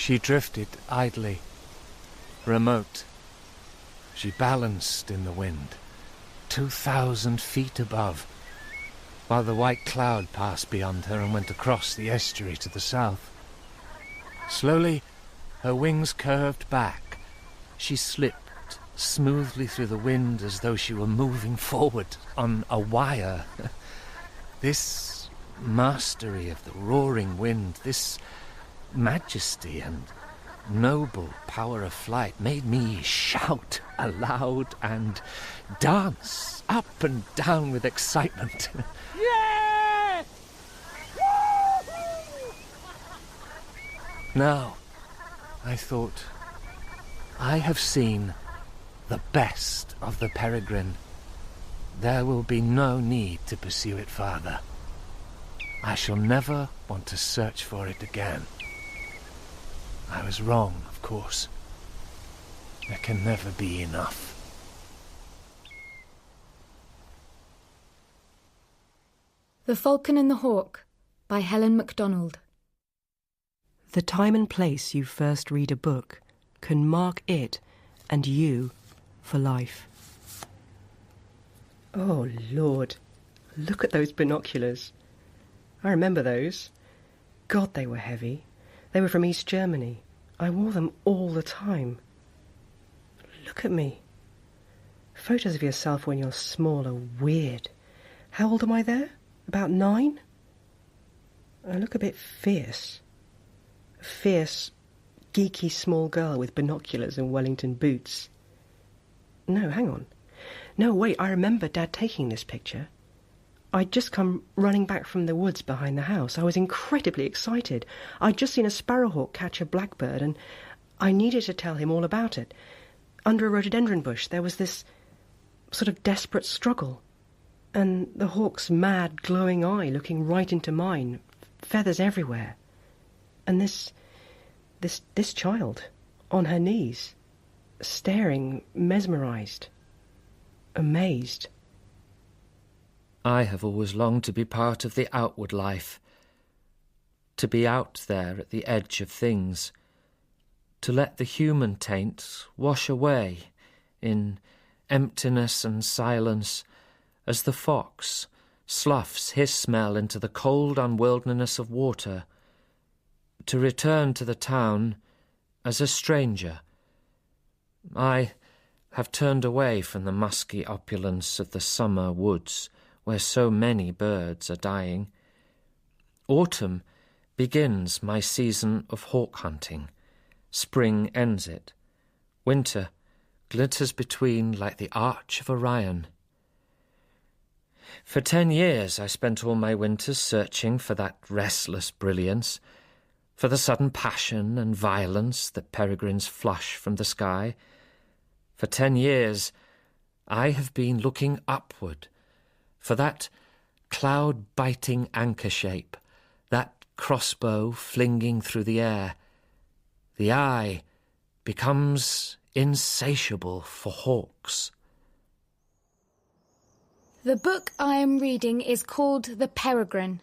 She drifted idly, remote. She balanced in the wind, 2,000 feet above, while the white cloud passed beyond her and went across the estuary to the south. Slowly, her wings curved back. She slipped smoothly through the wind as though she were moving forward on a wire. This mastery of the roaring wind, this majesty and noble power of flight made me shout aloud and dance up and down with excitement. Yeah! Now, I thought, I have seen the best of the Peregrine. There will be no need to pursue it farther. I shall never want to search for it again. I was wrong, of course. There can never be enough. The Falcon and the Hawk by Helen Macdonald. The time and place you first read a book can mark it and you for life. Oh, Lord, look at those binoculars. I remember those. God, they were heavy. They were from East Germany. I wore them all the time. Look at me. Photos of yourself when you're small are weird. How old am I there? About 9? I look a bit fierce. A fierce, geeky small girl with binoculars and Wellington boots. No, hang on. No, wait, I remember Dad taking this picture. I'd just come running back from the woods behind the house. I was incredibly excited. I'd just seen a sparrowhawk catch a blackbird, and I needed to tell him all about it. Under a rhododendron bush, there was this sort of desperate struggle, and the hawk's mad, glowing eye looking right into mine, feathers everywhere. And this child, on her knees, staring, mesmerised, amazed. I have always longed to be part of the outward life, to be out there at the edge of things, to let the human taint wash away in emptiness and silence as the fox sloughs his smell into the cold unwilderness of water, to return to the town as a stranger. I have turned away from the musky opulence of the summer woods where so many birds are dying. Autumn begins my season of hawk hunting. Spring ends it. Winter glitters between like the arch of Orion. For 10 years I spent all my winters searching for that restless brilliance, for the sudden passion and violence that peregrines flush from the sky. For 10 years I have been looking upward, for that cloud-biting anchor shape, that crossbow flinging through the air. The eye becomes insatiable for hawks. The book I am reading is called The Peregrine.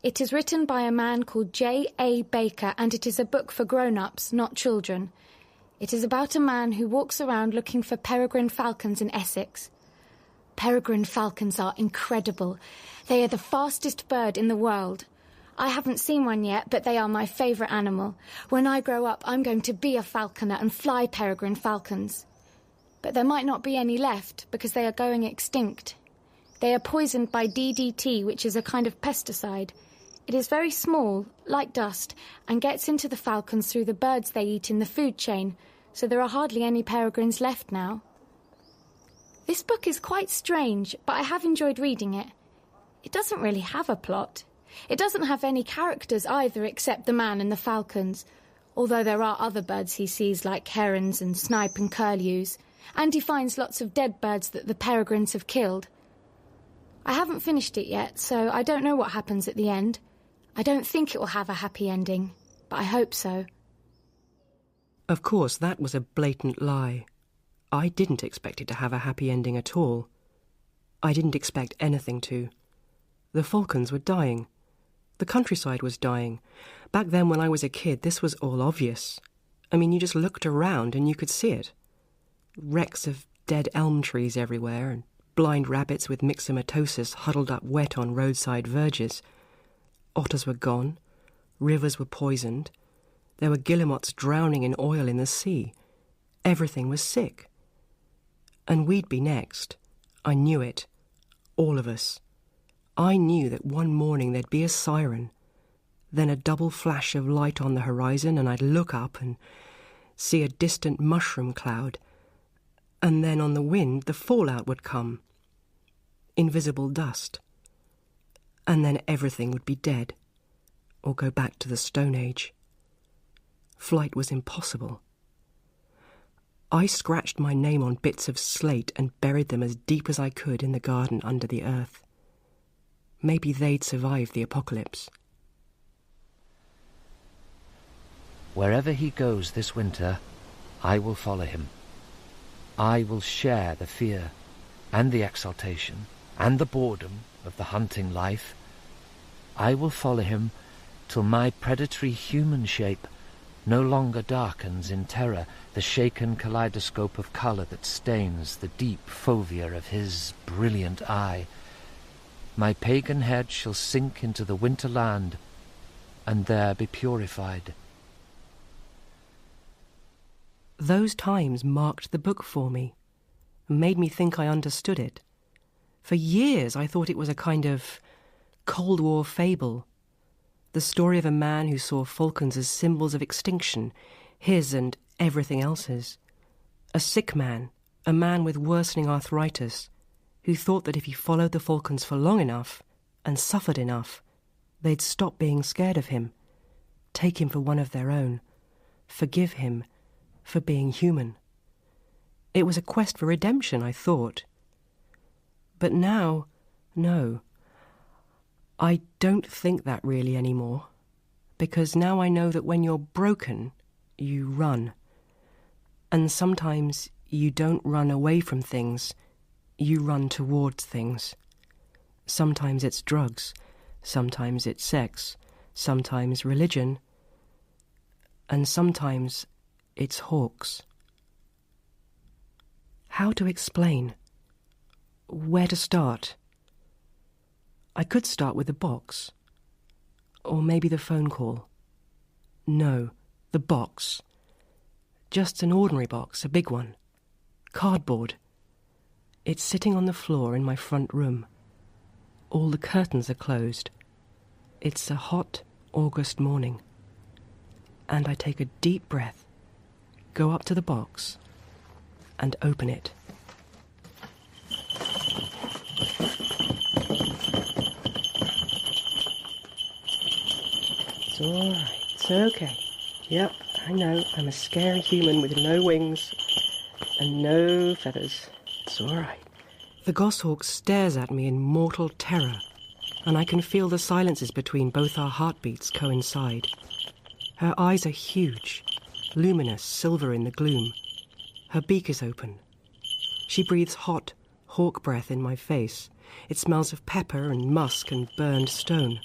It is written by a man called J.A. Baker, and it is a book for grown-ups, not children. It is about a man who walks around looking for peregrine falcons in Essex. Peregrine falcons are incredible. They are the fastest bird in the world. I haven't seen one yet, but they are my favourite animal. When I grow up, I'm going to be a falconer and fly peregrine falcons. But there might not be any left, because they are going extinct. They are poisoned by DDT, which is a kind of pesticide. It is very small, like dust, and gets into the falcons through the birds they eat in the food chain, so there are hardly any peregrines left now. This book is quite strange, but I have enjoyed reading it. It doesn't really have a plot. It doesn't have any characters either, except the man and the falcons, although there are other birds he sees like herons and snipe and curlews, and he finds lots of dead birds that the peregrines have killed. I haven't finished it yet, so I don't know what happens at the end. I don't think it will have a happy ending, but I hope so. Of course, that was a blatant lie. I didn't expect it to have a happy ending at all. I didn't expect anything to. The falcons were dying. The countryside was dying. Back then, when I was a kid, this was all obvious. I mean, you just looked around and you could see it. Wrecks of dead elm trees everywhere, and blind rabbits with myxomatosis huddled up wet on roadside verges. Otters were gone. Rivers were poisoned. There were guillemots drowning in oil in the sea. Everything was sick. And we'd be next. I knew it. All of us. I knew that one morning there'd be a siren, then a double flash of light on the horizon, and I'd look up and see a distant mushroom cloud, and then on the wind the fallout would come. Invisible dust. And then everything would be dead, or go back to the Stone Age. Flight was impossible. I scratched my name on bits of slate and buried them as deep as I could in the garden under the earth. Maybe they'd survive the apocalypse. Wherever he goes this winter, I will follow him. I will share the fear and the exaltation and the boredom of the hunting life. I will follow him till my predatory human shape no longer darkens in terror the shaken kaleidoscope of colour that stains the deep fovea of his brilliant eye. My pagan head shall sink into the winter land, and there be purified. Those times marked the book for me, and made me think I understood it. For years I thought it was a kind of Cold War fable, the story of a man who saw falcons as symbols of extinction, his and everything else's. A sick man, a man with worsening arthritis, who thought that if he followed the falcons for long enough and suffered enough, they'd stop being scared of him, take him for one of their own, forgive him for being human. It was a quest for redemption, I thought. But now, no. I don't think that really anymore, because now I know that when you're broken, you run. And sometimes you don't run away from things, you run towards things. Sometimes it's drugs, sometimes it's sex, sometimes religion, and sometimes it's hawks. How to explain? Where to start? I could start with the box. Or maybe the phone call. No, the box. Just an ordinary box, a big one. Cardboard. It's sitting on the floor in my front room. All the curtains are closed. It's a hot August morning. And I take a deep breath, go up to the box, and open it. It's all right. It's okay. Yep, I know. I'm a scary human with no wings and no feathers. It's all right. The goshawk stares at me in mortal terror, and I can feel the silences between both our heartbeats coincide. Her eyes are huge, luminous silver in the gloom. Her beak is open. She breathes hot, hawk breath in my face. It smells of pepper and musk and burned stone.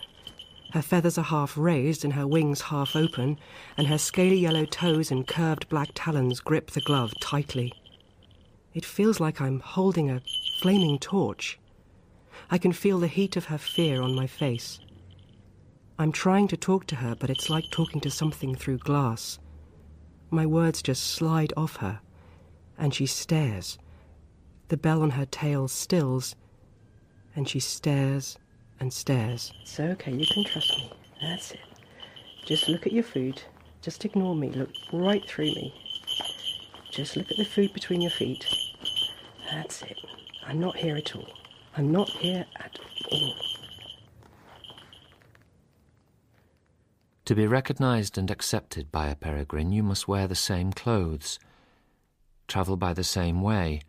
Her feathers are half raised and her wings half open, and her scaly yellow toes and curved black talons grip the glove tightly. It feels like I'm holding a flaming torch. I can feel the heat of her fear on my face. I'm trying to talk to her, but it's like talking to something through glass. My words just slide off her, and she stares. The bell on her tail stills, and she stares and stares. It's okay, you can trust me. That's it. Just look at your food. Just ignore me. Look right through me. Just look at the food between your feet. That's it. I'm not here at all. I'm not here at all. To be recognised and accepted by a peregrine, you must wear the same clothes, travel by the same way,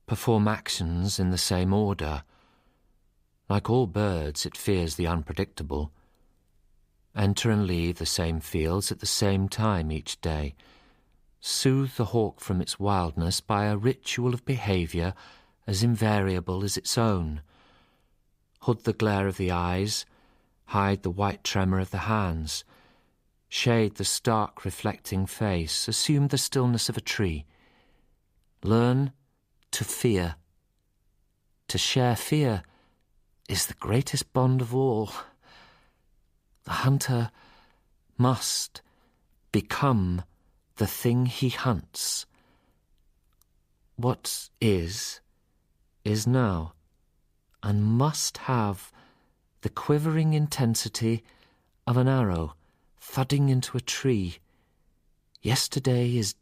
perform actions in the same order. Like all birds, it fears the unpredictable. Enter and leave the same fields at the same time each day. Soothe the hawk from its wildness by a ritual of behaviour as invariable as its own. Hood the glare of the eyes, hide the white tremor of the hands, shade the stark reflecting face, assume the stillness of a tree. Learn to fear. To share fear is the greatest bond of all. The hunter must become the thing he hunts. What is now, and must have the quivering intensity of an arrow thudding into a tree. Yesterday is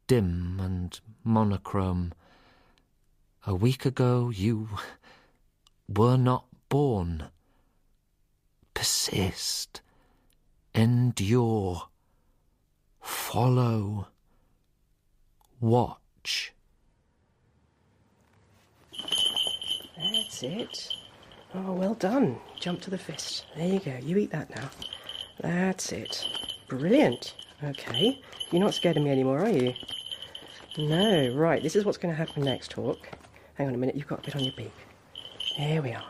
dim and monochrome. A week ago you were not born. Persist, endure, follow, watch. That's it. Oh, well done. Jump to the fist. There you go. You eat that now. That's it. Brilliant. Okay. You're not scared of me anymore, are you? No. Right. This is what's going to happen next, Hawk. Hang on a minute. You've got a bit on your beak. There we are.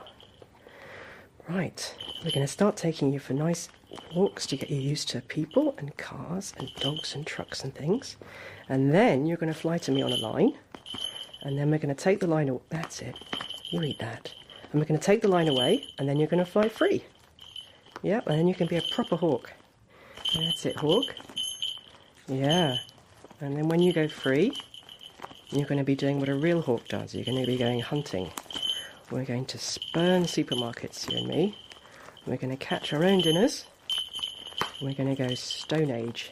Right. We're going to start taking you for nice walks to get you used to people and cars and dogs and trucks and things. And then you're going to fly to me on a line. And then we're going to take the line away. That's it. You eat that. And we're going to take the line away, and then you're going to fly free. Yep, and then you can be a proper hawk. That's it, Hawk. Yeah. And then when you go free, you're going to be doing what a real hawk does. You're going to be going hunting. We're going to spurn supermarkets, you and me. We're going to catch our own dinners. We're going to go Stone Age.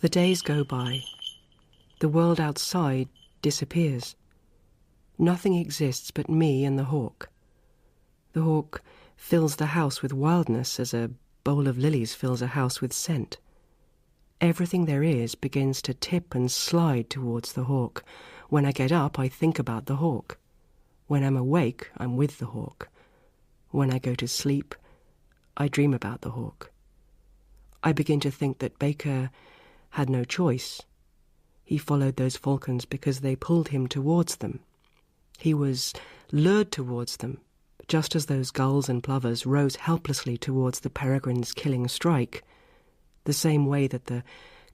The days go by. The world outside disappears. Nothing exists but me and the hawk. The hawk fills the house with wildness as a bowl of lilies fills a house with scent. Everything there is begins to tip and slide towards the hawk. When I get up, I think about the hawk. When I'm awake, I'm with the hawk. When I go to sleep, I dream about the hawk. I begin to think that Baker had no choice. He followed those falcons because they pulled him towards them. He was lured towards them, just as those gulls and plovers rose helplessly towards the Peregrine's killing strike, the same way that the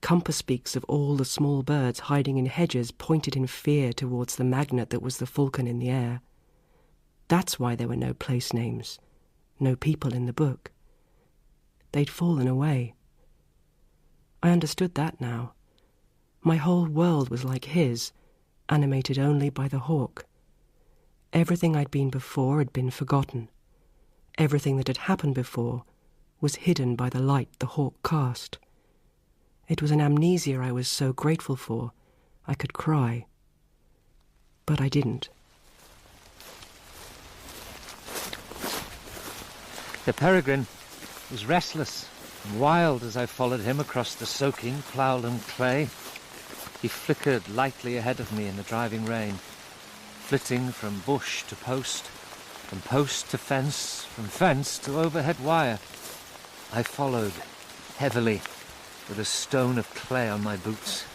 compass beaks of all the small birds hiding in hedges pointed in fear towards the magnet that was the falcon in the air. That's why there were no place names, no people in the book. They'd fallen away. I understood that now. My whole world was like his, animated only by the hawk. Everything I'd been before had been forgotten. Everything that had happened before was hidden by the light the hawk cast. It was an amnesia I was so grateful for, I could cry. But I didn't. The Peregrine was restless and wild as I followed him across the soaking ploughland clay. He flickered lightly ahead of me in the driving rain, flitting from bush to post, from post to fence, from fence to overhead wire. I followed, heavily, with a stone of clay on my boots.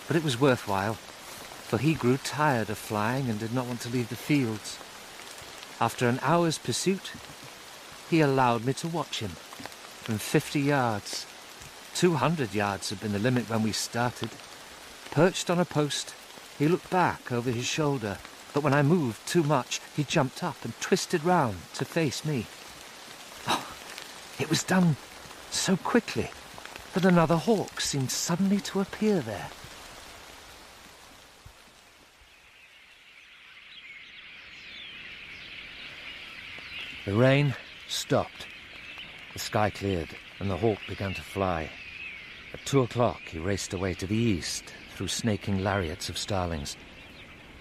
But it was worthwhile, for he grew tired of flying and did not want to leave the fields. After an hour's pursuit, he allowed me to watch him from 50 yards. 200 yards had been the limit when we started. Perched on a post, he looked back over his shoulder, but when I moved too much, he jumped up and twisted round to face me. Oh, it was done so quickly that another hawk seemed suddenly to appear there. The rain stopped. The sky cleared, and the hawk began to fly. At 2 o'clock, he raced away to the east, through snaking lariats of starlings.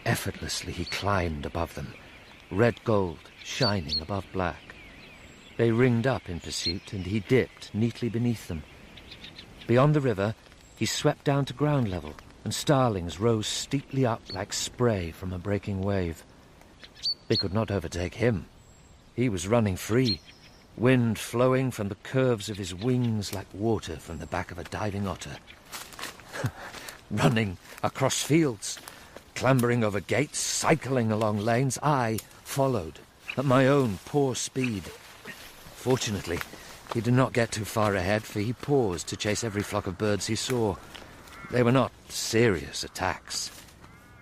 Effortlessly he climbed above them, red gold shining above black. They ringed up in pursuit, and he dipped neatly beneath them. Beyond the river, he swept down to ground level, and starlings rose steeply up like spray from a breaking wave. They could not overtake him. He was running free, wind flowing from the curves of his wings like water from the back of a diving otter. Running across fields, clambering over gates, cycling along lanes, I followed, at my own poor speed. Fortunately, he did not get too far ahead, for he paused to chase every flock of birds he saw. They were not serious attacks.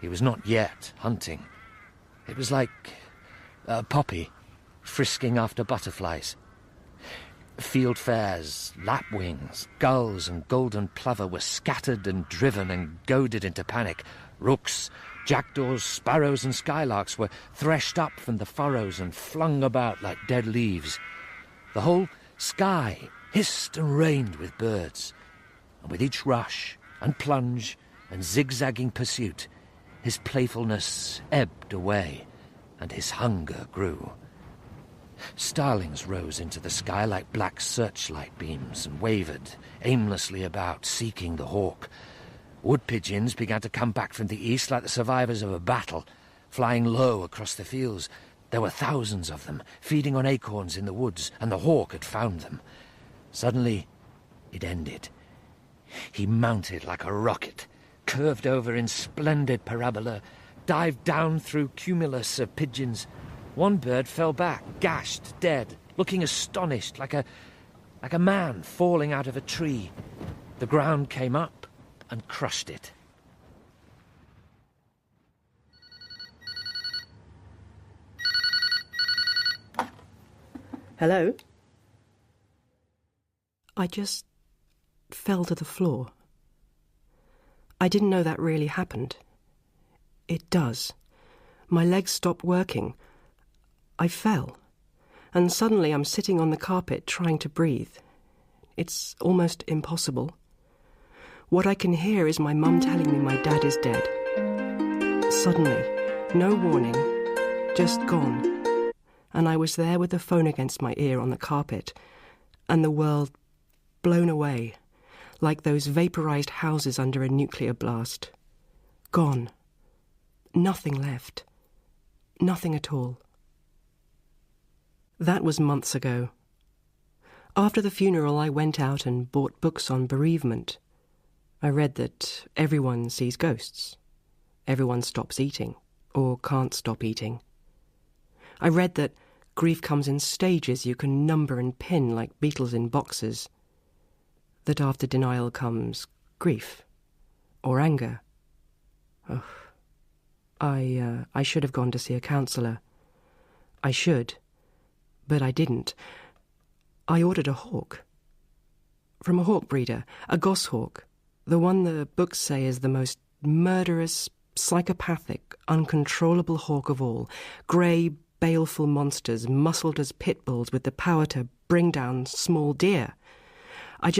He was not yet hunting. It was like a poppy frisking after butterflies. Fieldfares, lapwings, gulls and golden plover were scattered and driven and goaded into panic. Rooks, jackdaws, sparrows and skylarks were threshed up from the furrows and flung about like dead leaves. The whole sky hissed and rained with birds, and with each rush and plunge and zigzagging pursuit, his playfulness ebbed away and his hunger grew. Starlings rose into the sky like black searchlight beams and wavered aimlessly about, seeking the hawk. Wood pigeons began to come back from the east like the survivors of a battle, flying low across the fields. There were thousands of them, feeding on acorns in the woods, and the hawk had found them. Suddenly, it ended. He mounted like a rocket, curved over in splendid parabola, dived down through cumulus of pigeons. One bird fell back, gashed, dead, looking astonished, like a man falling out of a tree. The ground came up and crushed it. Hello? I just fell to the floor. I didn't know that really happened. It does. My legs stopped working. I fell, and suddenly I'm sitting on the carpet trying to breathe. It's almost impossible. What I can hear is my mum telling me my dad is dead. Suddenly, no warning, just gone. And I was there with the phone against my ear on the carpet, and the world blown away, like those vaporized houses under a nuclear blast. Gone. Nothing left. Nothing at all. That was months ago. After the funeral, I went out and bought books on bereavement. I read that everyone sees ghosts. Everyone stops eating, or can't stop eating. I read that grief comes in stages you can number and pin like beetles in boxes. That after denial comes grief, or anger. Oh, I should have gone to see a counsellor. I should. But I didn't. I ordered a hawk. From a hawk breeder, a goshawk, the one the books say is the most murderous, psychopathic, uncontrollable hawk of all. Grey, baleful monsters, muscled as pit bulls with the power to bring down small deer. I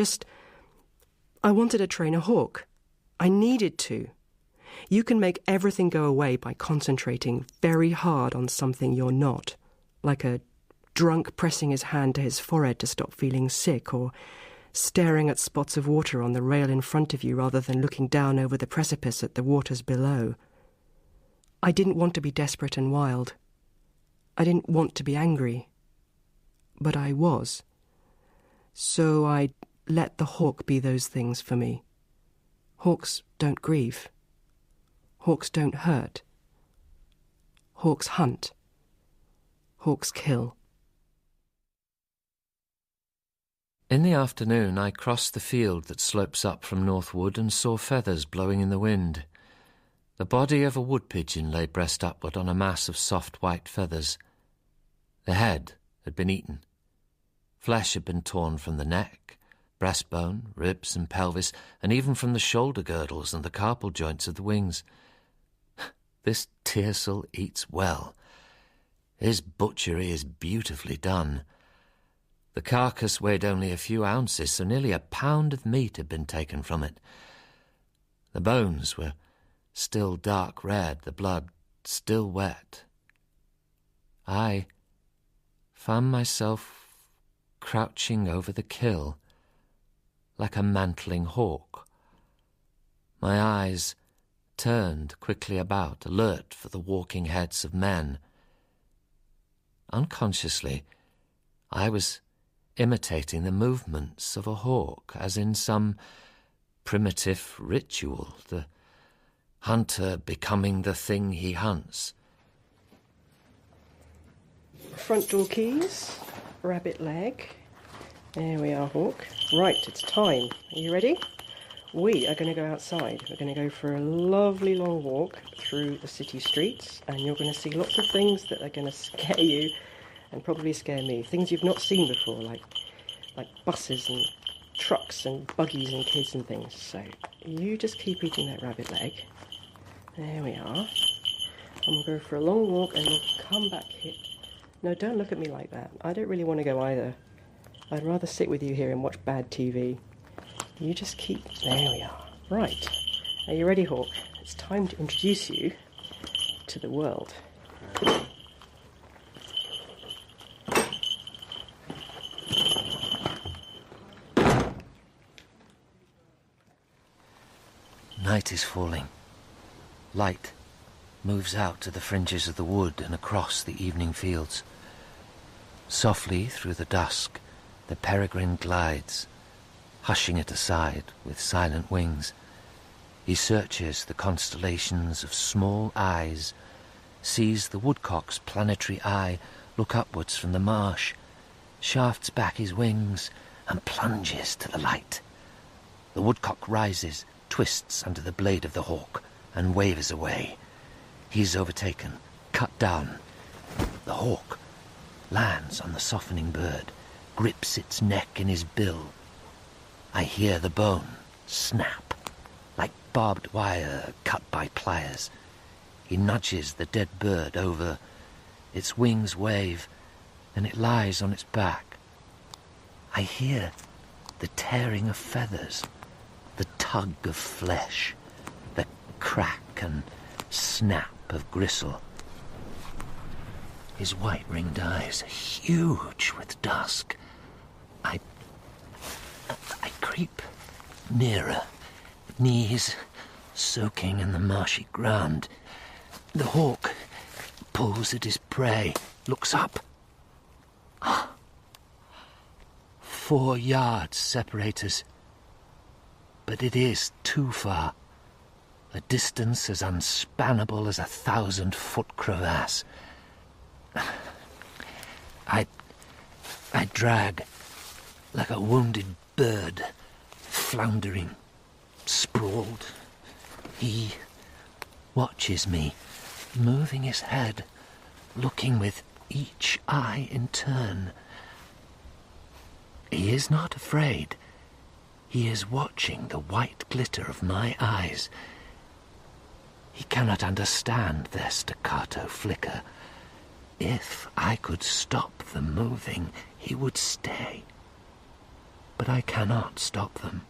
wanted to train a hawk. I needed to. You can make everything go away by concentrating very hard on something you're not, like a drunk pressing his hand to his forehead to stop feeling sick, or staring at spots of water on the rail in front of you rather than looking down over the precipice at the waters below. I didn't want to be desperate and wild. I didn't want to be angry. But I was. So I let the hawk be those things for me. Hawks don't grieve. Hawks don't hurt. Hawks hunt. Hawks kill. In the afternoon, I crossed the field that slopes up from Northwood and saw feathers blowing in the wind. The body of a wood pigeon lay breast upward on a mass of soft white feathers. The head had been eaten. Flesh had been torn from the neck, breastbone, ribs and pelvis, and even from the shoulder girdles and the carpal joints of the wings. This Tearsel eats well. His butchery is beautifully done. The carcass weighed only a few ounces, so nearly a pound of meat had been taken from it. The bones were still dark red, the blood still wet. I found myself crouching over the kill, like a mantling hawk. My eyes turned quickly about, alert for the walking heads of men. Unconsciously, I was imitating the movements of a hawk, as in some primitive ritual, the hunter becoming the thing he hunts. front door keys, rabbit leg. There we are, Hawk. Right, it's time. Are you ready? We are going to go outside. We're going to go for a lovely long walk through the city streets, and you're going to see lots of things that are going to scare you and probably scare me. Things you've not seen before, like buses and trucks and buggies and kids and things. So you just keep eating that rabbit leg. There we are. And we'll go for a long walk and we'll come back here. No, don't look at me like that. I don't really want to go either. I'd rather sit with you here and watch bad TV. You just keep... There we are. Right. Are you ready, Hawk? It's time to introduce you to the world. Night is falling. Light moves out to the fringes of the wood and across the evening fields. Softly through the dusk, the Peregrine glides, hushing it aside with silent wings. He searches the constellations of small eyes, sees the woodcock's planetary eye look upwards from the marsh, shafts back his wings and plunges to the light. The woodcock rises, twists under the blade of the hawk and wavers away. He is overtaken, cut down. The hawk lands on the softening bird, grips its neck in his bill. I hear the bone snap, like barbed wire cut by pliers. He nudges the dead bird over. Its wings wave, and it lies on its back. I hear the tearing of feathers, the tug of flesh, the crack and snap of gristle. His white-ringed eyes are huge with dusk. I creep nearer, knees soaking in the marshy ground. The hawk pulls at his prey, looks up. 4 yards separate us, but it is too far. A distance as unspannable as a 1,000-foot crevasse. I drag like a wounded bird, floundering, sprawled. He watches me, moving his head, looking with each eye in turn. He is not afraid. He is watching the white glitter of my eyes. He cannot understand their staccato flicker. If I could stop them moving, he would stay. But I cannot stop them.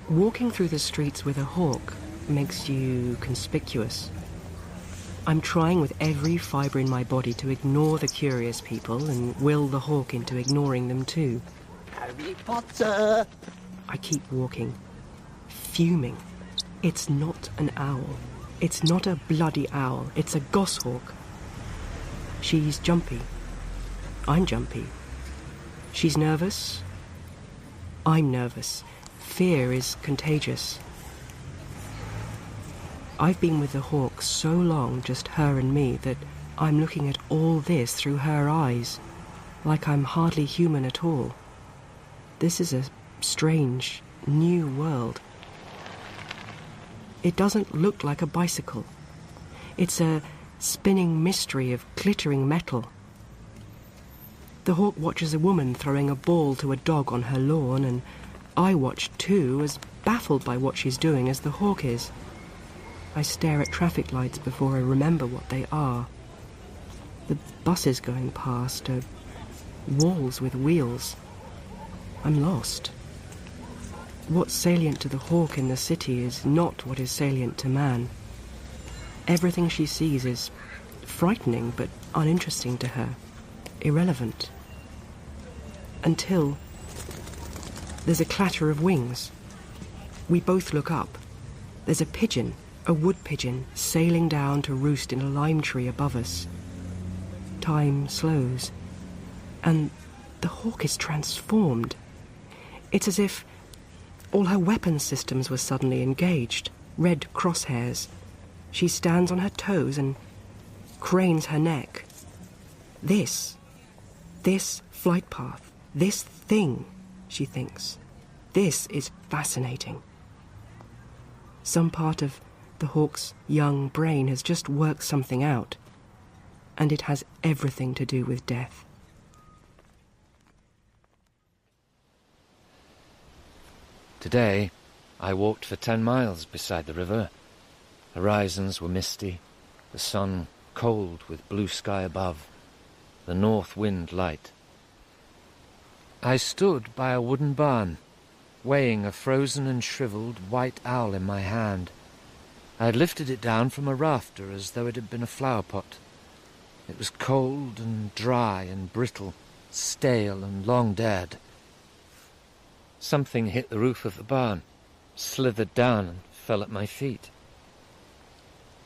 Walking through the streets with a hawk makes you conspicuous. I'm trying with every fibre in my body to ignore the curious people and will the hawk into ignoring them too. Harry Potter! I keep walking, fuming. It's not an owl. It's not a bloody owl. It's a goshawk. She's jumpy. I'm jumpy. She's nervous. I'm nervous. Fear is contagious. I've been with the hawk so long, just her and me, that I'm looking at all this through her eyes, like I'm hardly human at all. This is a strange, new world. It doesn't look like a bicycle. It's a spinning mystery of glittering metal. The hawk watches a woman throwing a ball to a dog on her lawn, and I watch too, as baffled by what she's doing as the hawk is. I stare at traffic lights before I remember what they are. The buses going past are walls with wheels. I'm lost. What's salient to the hawk in the city is not what is salient to man. Everything she sees is frightening but uninteresting to her, irrelevant. Until there's a clatter of wings. We both look up. There's a pigeon, a wood pigeon, sailing down to roost in a lime tree above us. Time slows, and the hawk is transformed. It's as if all her weapon systems were suddenly engaged, red crosshairs, She stands on her toes and cranes her neck. This flight path, this thing, she thinks, this is fascinating. Some part of the hawk's young brain has just worked something out, and it has everything to do with death. Today, I walked for 10 miles beside the river. Horizons were misty, the sun cold with blue sky above, the north wind light. I stood by a wooden barn, weighing a frozen and shriveled white owl in my hand. I had lifted it down from a rafter as though it had been a flower pot. It was cold and dry and brittle, stale and long dead. Something hit the roof of the barn, slithered down and fell at my feet.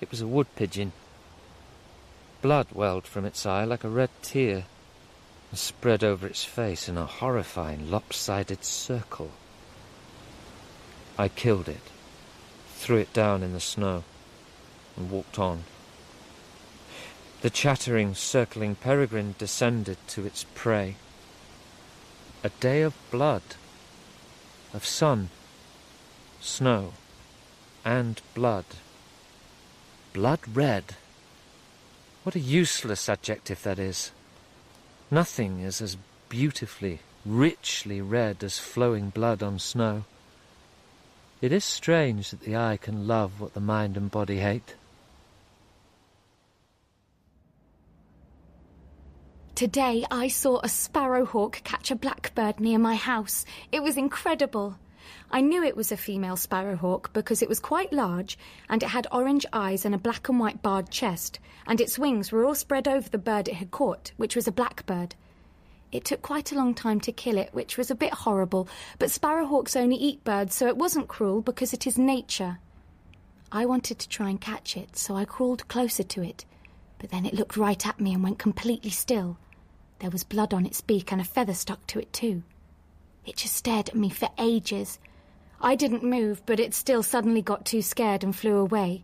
It was a wood pigeon. Blood welled from its eye like a red tear and spread over its face in a horrifying, lopsided circle. I killed it, threw it down in the snow, and walked on. The chattering, circling peregrine descended to its prey. A day of blood, of sun, snow, and blood. Blood red. What a useless adjective that is. Nothing is as beautifully, richly red as flowing blood on snow. It is strange that the eye can love what the mind and body hate. Today I saw a sparrowhawk catch a blackbird near my house. It was incredible. I knew it was a female sparrowhawk because it was quite large and it had orange eyes and a black and white barred chest, and its wings were all spread over the bird it had caught, which was a blackbird. It took quite a long time to kill it, which was a bit horrible, but sparrowhawks only eat birds, so it wasn't cruel because it is nature. I wanted to try and catch it, so I crawled closer to it, but then it looked right at me and went completely still. There was blood on its beak and a feather stuck to it too. It just stared at me for ages. I didn't move, but it still suddenly got too scared and flew away.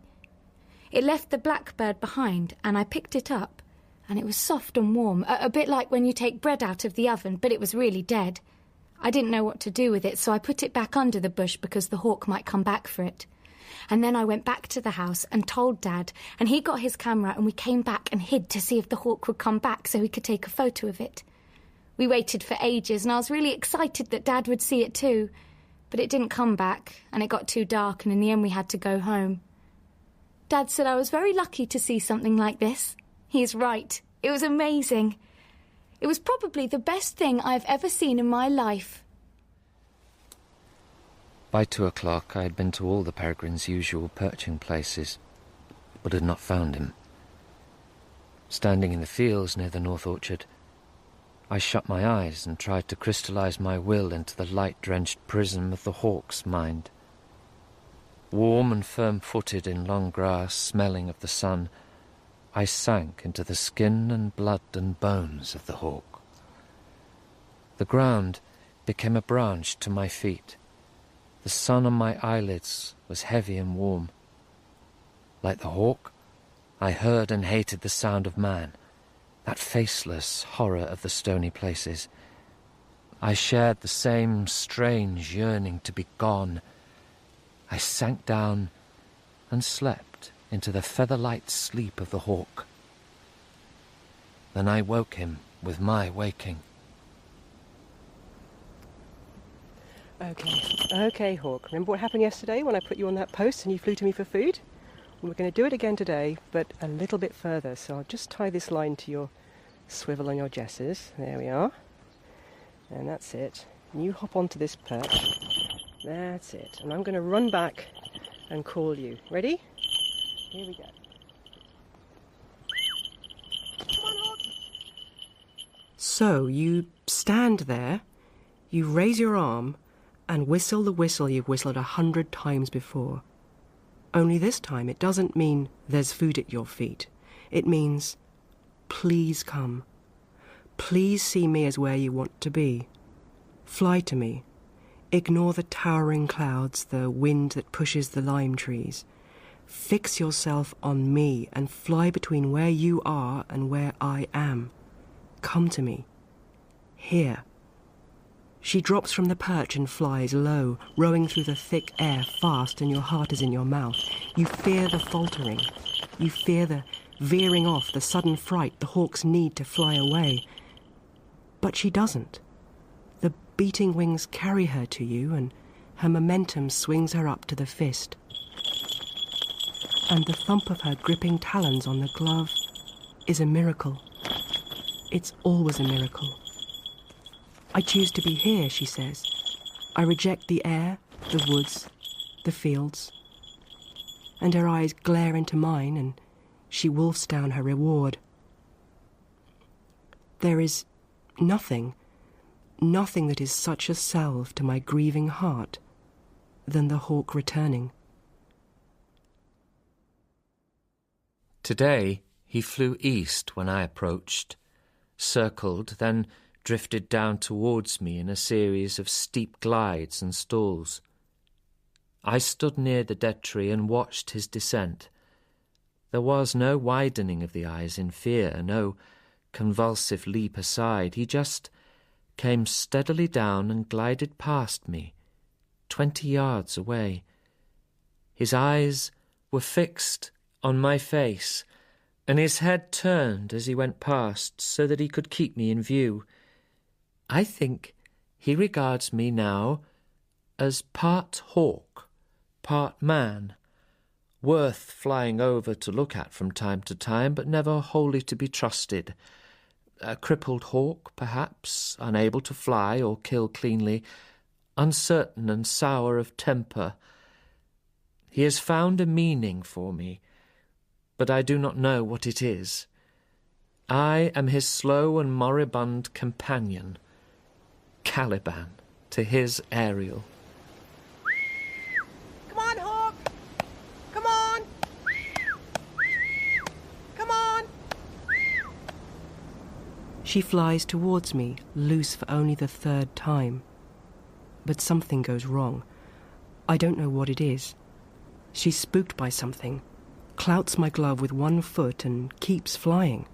It left the blackbird behind, and I picked it up, and it was soft and warm, a bit like when you take bread out of the oven, but it was really dead. I didn't know what to do with it, so I put it back under the bush because the hawk might come back for it. And then I went back to the house and told Dad, and he got his camera and we came back and hid to see if the hawk would come back so we could take a photo of it. We waited for ages, and I was really excited that Dad would see it too. But it didn't come back, and it got too dark, and in the end we had to go home. Dad said I was very lucky to see something like this. He's right. It was amazing. It was probably the best thing I've ever seen in my life. By 2 o'clock I had been to all the peregrine's usual perching places, but had not found him. Standing in the fields near the north orchard, I shut my eyes and tried to crystallize my will into the light-drenched prism of the hawk's mind. Warm and firm-footed in long grass, smelling of the sun, I sank into the skin and blood and bones of the hawk. The ground became a branch to my feet. The sun on my eyelids was heavy and warm. Like the hawk, I heard and hated the sound of man, that faceless horror of the stony places. I shared the same strange yearning to be gone. I sank down and slept into the feather-light sleep of the hawk. Then I woke him with my waking. Okay, Hawk. Remember what happened yesterday when I put you on that post and you flew to me for food? Well, we're going to do it again today, but a little bit further. So I'll just tie this line to your swivel on your jesses. There we are. And that's it. And you hop onto this perch. That's it. And I'm going to run back and call you. Ready? Here we go. Come on, Hawk. So you stand there, you raise your arm, and whistle the whistle you've whistled 100 times before. Only this time it doesn't mean there's food at your feet. It means, please come. Please see me as where you want to be. Fly to me. Ignore the towering clouds, the wind that pushes the lime trees. Fix yourself on me and fly between where you are and where I am. Come to me. Here. She drops from the perch and flies low, rowing through the thick air fast, and your heart is in your mouth. You fear the faltering. You fear the veering off, the sudden fright, the hawk's need to fly away. But she doesn't. The beating wings carry her to you, and her momentum swings her up to the fist. And the thump of her gripping talons on the glove is a miracle. It's always a miracle. I choose to be here, she says. I reject the air, the woods, the fields. And her eyes glare into mine, and she wolfs down her reward. There is nothing that is such a salve to my grieving heart than the hawk returning. Today he flew east when I approached, circled, then drifted down towards me in a series of steep glides and stalls. I stood near the dead tree and watched his descent. There was no widening of the eyes in fear, no convulsive leap aside. He just came steadily down and glided past me, 20 yards away. His eyes were fixed on my face, and his head turned as he went past so that he could keep me in view. I think he regards me now as part hawk, part man, worth flying over to look at from time to time, but never wholly to be trusted. A crippled hawk, perhaps, unable to fly or kill cleanly, uncertain and sour of temper. He has found a meaning for me, but I do not know what it is. I am his slow and moribund companion, Caliban to his Ariel. Come on, Hawk! Come on! Come on! She flies towards me, loose for only the third time. But something goes wrong. I don't know what it is. She's spooked by something, clouts my glove with one foot and keeps flying.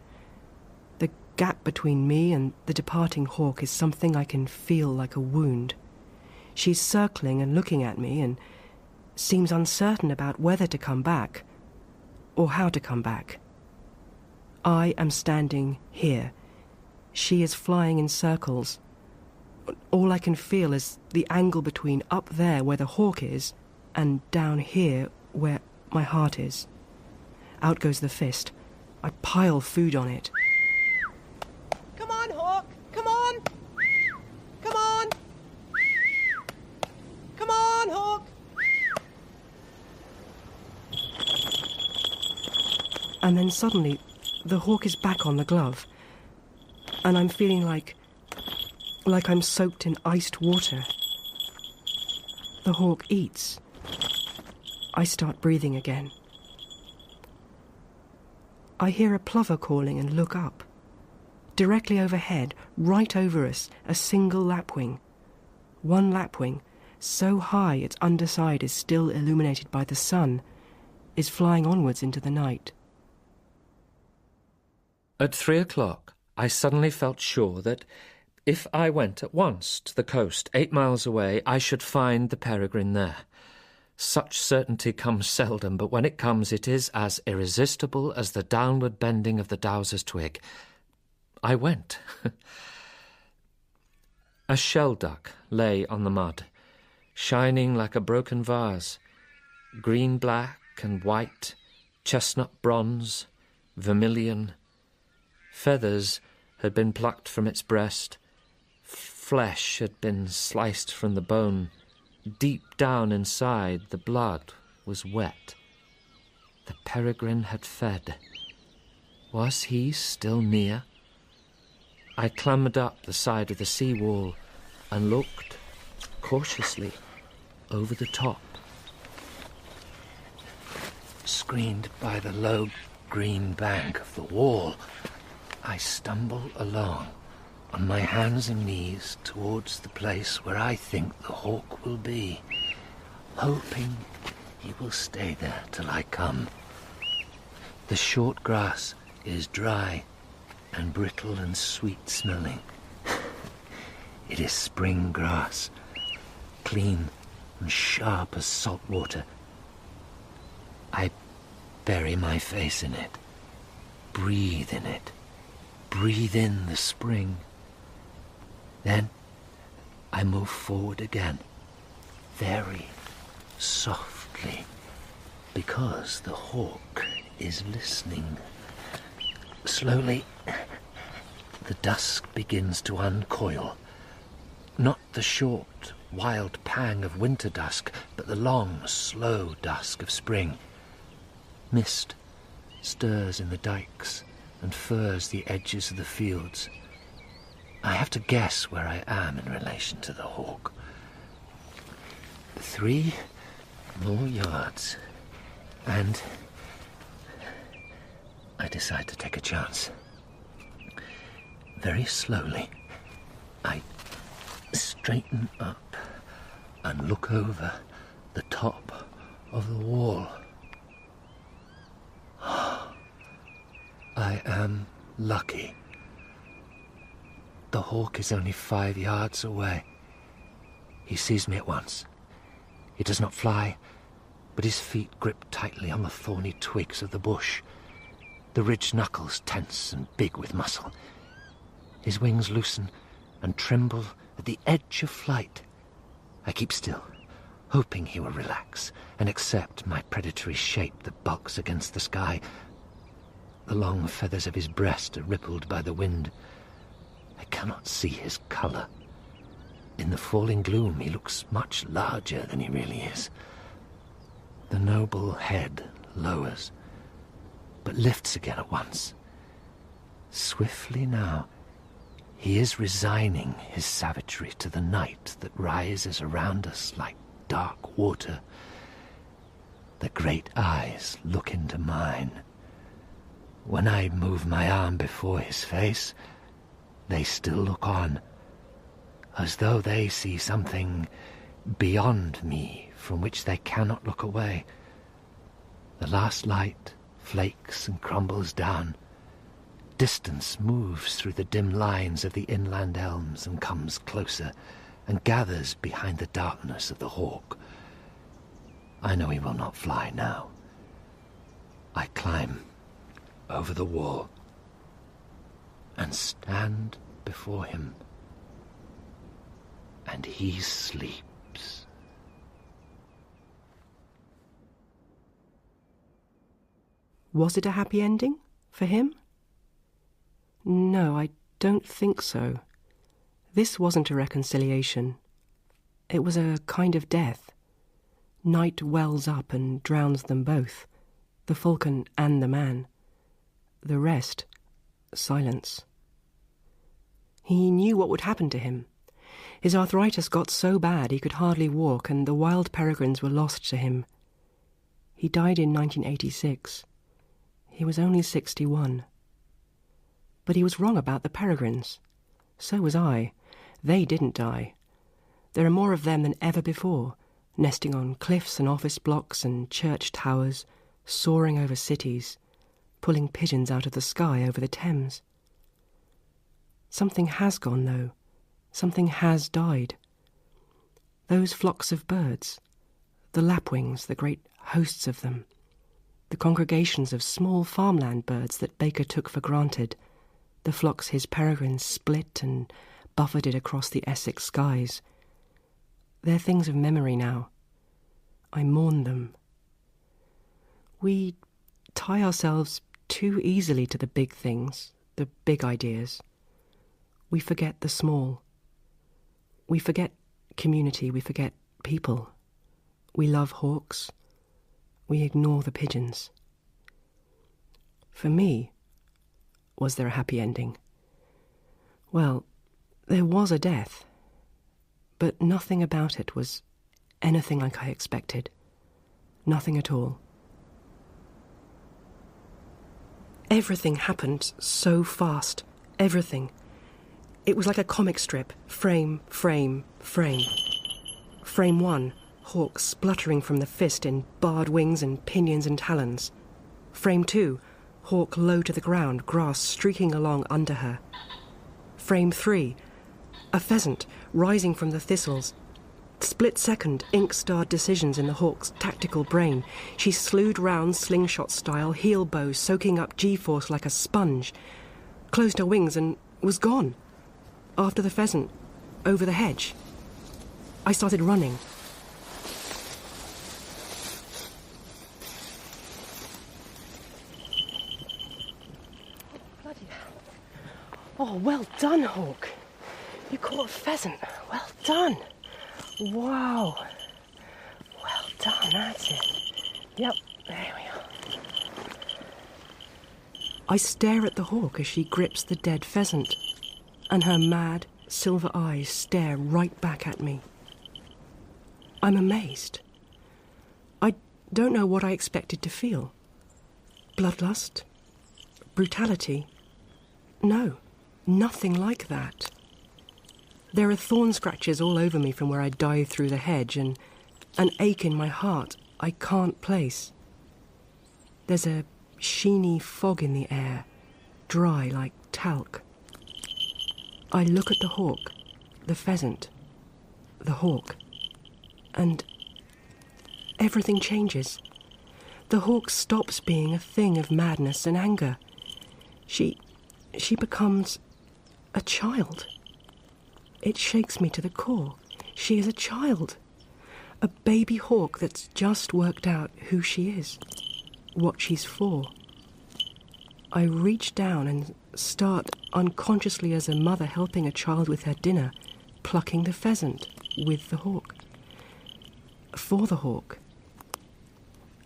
The gap between me and the departing hawk is something I can feel like a wound. She's circling and looking at me and seems uncertain about whether to come back or how to come back. I am standing here. She is flying in circles. All I can feel is the angle between up there where the hawk is and down here where my heart is. Out goes the fist. I pile food on it. Come on, Hawk! Come on! Come on! Come on, Hawk! And then suddenly, the hawk is back on the glove. And I'm feeling like I'm soaked in iced water. The hawk eats. I start breathing again. I hear a plover calling and look up. Directly overhead, right over us, a single lapwing. One lapwing, so high its underside is still illuminated by the sun, is flying onwards into the night. At 3 o'clock, I suddenly felt sure that if I went at once to the coast 8 miles away, I should find the Peregrine there. Such certainty comes seldom, but when it comes, it is as irresistible as the downward bending of the dowser's twig. I went. A shelduck lay on the mud, shining like a broken vase, green-black and white, chestnut bronze, vermilion. Feathers had been plucked from its breast. Flesh had been sliced from the bone. Deep down inside, the blood was wet. The Peregrine had fed. Was he still near? I clambered up the side of the sea wall and looked cautiously over the top. Screened by the low green bank of the wall, I stumble along on my hands and knees towards the place where I think the hawk will be, hoping He will stay there till I come. The short grass is dry and brittle and sweet-smelling. It is spring grass, clean and sharp as salt water. I bury my face in it, breathe in it, breathe in the spring. Then I move forward again, very softly, because the hawk is listening. Slowly, the dusk begins to uncoil. Not the short, wild pang of winter dusk, but the long, slow dusk of spring. Mist stirs in the dikes and furs the edges of the fields. I have to guess where I am in relation to the hawk. 3 more yards, and I decide to take a chance. Very slowly, I straighten up and look over the top of the wall. I am lucky. The hawk is only 5 yards away. He sees me at once. He does not fly, but his feet grip tightly on the thorny twigs of the bush. The ridged knuckles tense and big with muscle. His wings loosen and tremble at the edge of flight. I keep still, hoping he will relax and accept my predatory shape that bulks against the sky. The long feathers of his breast are rippled by the wind. I cannot see his colour. In the falling gloom, he looks much larger than he really is. The noble head lowers, but lifts again at once. Swiftly now, he is resigning his savagery to the night that rises around us like dark water. The great eyes look into mine. When I move my arm before his face, they still look on, as though they see something beyond me from which they cannot look away. The last light flakes and crumbles down. Distance moves through the dim lines of the inland elms and comes closer and gathers behind the darkness of the hawk. I know he will not fly now. I climb over the wall and stand before him, and he sleeps. Was it a happy ending for him? No, I don't think so. This wasn't a reconciliation. It was a kind of death. Night wells up and drowns them both, the falcon and the man. The rest, silence. He knew what would happen to him. His arthritis got so bad he could hardly walk, and the wild peregrines were lost to him. He died in 1986. He was only 61. But he was wrong about the peregrines. So was I. They didn't die. There are more of them than ever before, nesting on cliffs and office blocks and church towers, soaring over cities, pulling pigeons out of the sky over the Thames. Something has gone, though. Something has died. Those flocks of birds, the lapwings, the great hosts of them, the congregations of small farmland birds that Baker took for granted, the flocks his peregrines split and buffeted across the Essex skies. They're things of memory now. I mourn them. We tie ourselves too easily to the big things, the big ideas. We forget the small. We forget community, we forget people. We love hawks. We ignore the pigeons. For me, was there a happy ending? Well, there was a death, but nothing about it was anything like I expected. Nothing at all. Everything happened so fast. Everything. It was like a comic strip. Frame, frame, frame. Frame 1, hawk spluttering from the fist in barred wings and pinions and talons. Frame 2, hawk low to the ground, grass streaking along under her. Frame 3, a pheasant rising from the thistles. Split second, ink-starred decisions in the hawk's tactical brain. She slewed round slingshot style, heel bow soaking up G-force like a sponge. Closed her wings and was gone. After the pheasant, over the hedge. I started running. Bloody hell. Oh, well done, hawk. You caught a pheasant. Well done. Wow. Well done, that's it. Yep, there we are. I stare at the hawk as she grips the dead pheasant, and her mad, silver eyes stare right back at me. I'm amazed. I don't know what I expected to feel. Bloodlust? Brutality? No, nothing like that. There are thorn scratches all over me from where I dived through the hedge, and an ache in my heart I can't place. There's a sheeny fog in the air, dry like talc. I look at the hawk, the pheasant, the hawk, and everything changes. The hawk stops being a thing of madness and anger. She becomes a child. It shakes me to the core. She is a child. A baby hawk that's just worked out who she is, what she's for. I reach down and start, unconsciously as a mother helping a child with her dinner, plucking the pheasant with the hawk. For the hawk.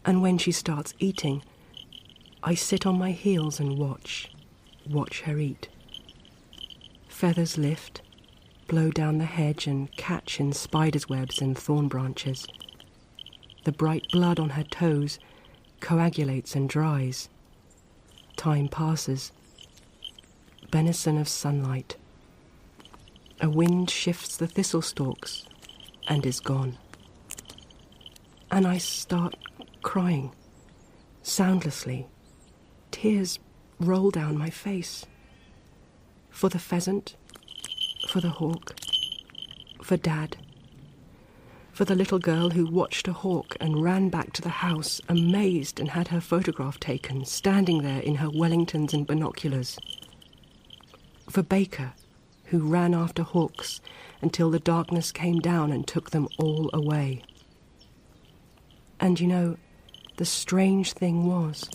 And when she starts eating, I sit on my heels and watch her eat. Feathers lift, blow down the hedge and catch in spider's webs and thorn branches. The bright blood on her toes coagulates and dries. Time passes. Benison of sunlight. A wind shifts the thistle stalks and is gone. And I start crying, soundlessly. Tears roll down my face. For the pheasant, for the hawk, for Dad, for the little girl who watched a hawk and ran back to the house, amazed, and had her photograph taken, standing there in her Wellingtons and binoculars. For Baker, who ran after hawks until the darkness came down and took them all away. And you know, the strange thing was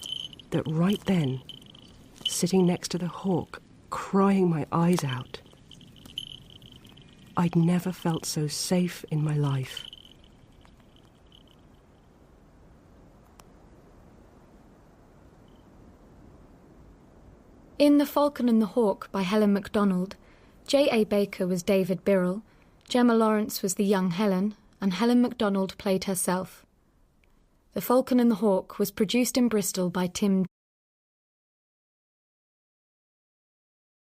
that right then, sitting next to the hawk, crying my eyes out, I'd never felt so safe in my life. In The Falcon and the Hawk by Helen Macdonald, J.A. Baker was David Birrell, Gemma Lawrence was the young Helen, and Helen Macdonald played herself. The Falcon and the Hawk was produced in Bristol by Tim